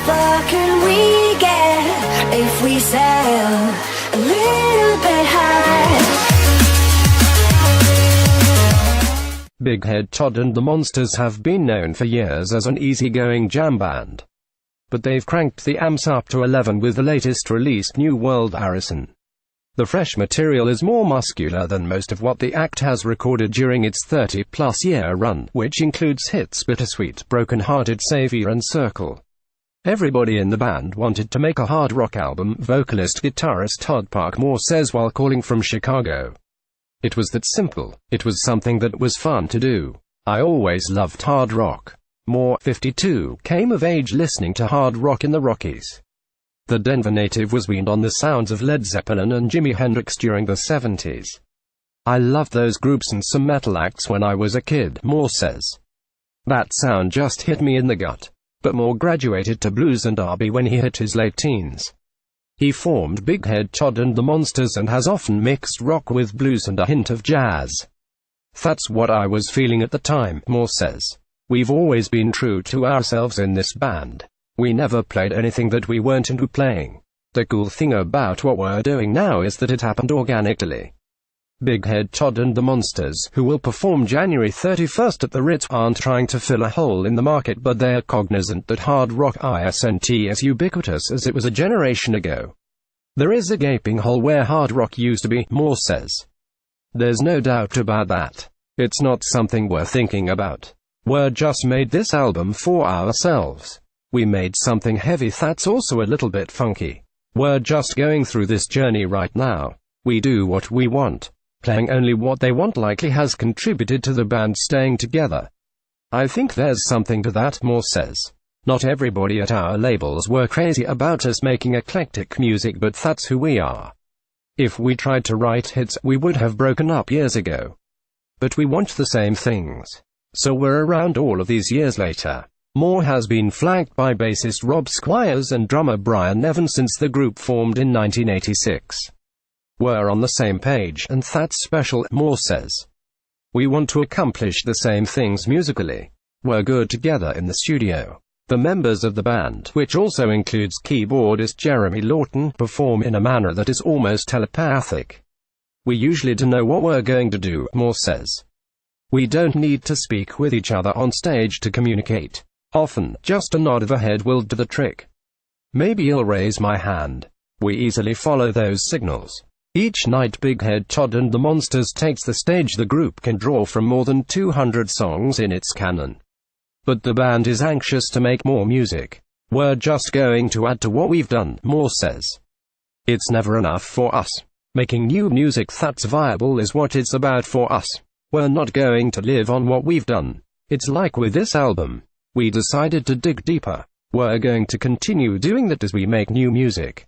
far can we get if we sail a little bit high? Big Head Todd and the Monsters have been known for years as an easygoing jam band. But they've cranked the amps up to 11 with the latest released New World Harrison. The fresh material is more muscular than most of what the act has recorded during its 30-plus year run, which includes hits Bittersweet, Broken-Hearted, Savior and Circle. Everybody in the band wanted to make a hard rock album, vocalist-guitarist Todd Parkmore says while calling from Chicago. It was that simple. It was something that was fun to do. I always loved hard rock. Moore, 52, came of age listening to hard rock in the Rockies. The Denver native was weaned on the sounds of Led Zeppelin and Jimi Hendrix during the 70s. I loved those groups and some metal acts when I was a kid, Moore says. That sound just hit me in the gut. But Moore graduated to blues and R&B when he hit his late teens. He formed Big Head Todd and the Monsters and has often mixed rock with blues and a hint of jazz. That's what I was feeling at the time, Moore says. We've always been true to ourselves in this band. We never played anything that we weren't into playing. The cool thing about what we're doing now is that it happened organically. Big Head Todd and the Monsters, who will perform January 31st at the Ritz, aren't trying to fill a hole in the market, but they're cognizant that hard rock isn't as ubiquitous as it was a generation ago. There is a gaping hole where hard rock used to be, Moore says. There's no doubt about that. It's not something we're thinking about. We're just made this album for ourselves. We made something heavy that's also a little bit funky. We're just going through this journey right now. We do what we want. Playing only what they want likely has contributed to the band staying together. I think there's something to that, Moore says. Not everybody at our labels were crazy about us making eclectic music, but that's who we are. If we tried to write hits, we would have broken up years ago. But we want the same things. So we're around all of these years later. Moore has been flanked by bassist Rob Squires and drummer Brian Evans since the group formed in 1986. We're on the same page, and that's special, Moore says. We want to accomplish the same things musically. We're good together in the studio. The members of the band, which also includes keyboardist Jeremy Lawton, perform in a manner that is almost telepathic. We usually do know what we're going to do, Moore says. We don't need to speak with each other on stage to communicate. Often, just a nod of a head will do the trick. Maybe I'll raise my hand. We easily follow those signals. Each night Big Head Todd and the Monsters takes the stage. The group can draw from more than 200 songs in its canon. But the band is anxious to make more music. We're just going to add to what we've done, Moore says. It's never enough for us. Making new music that's viable is what it's about for us. We're not going to live on what we've done. It's like with this album. We decided to dig deeper. We're going to continue doing that as we make new music.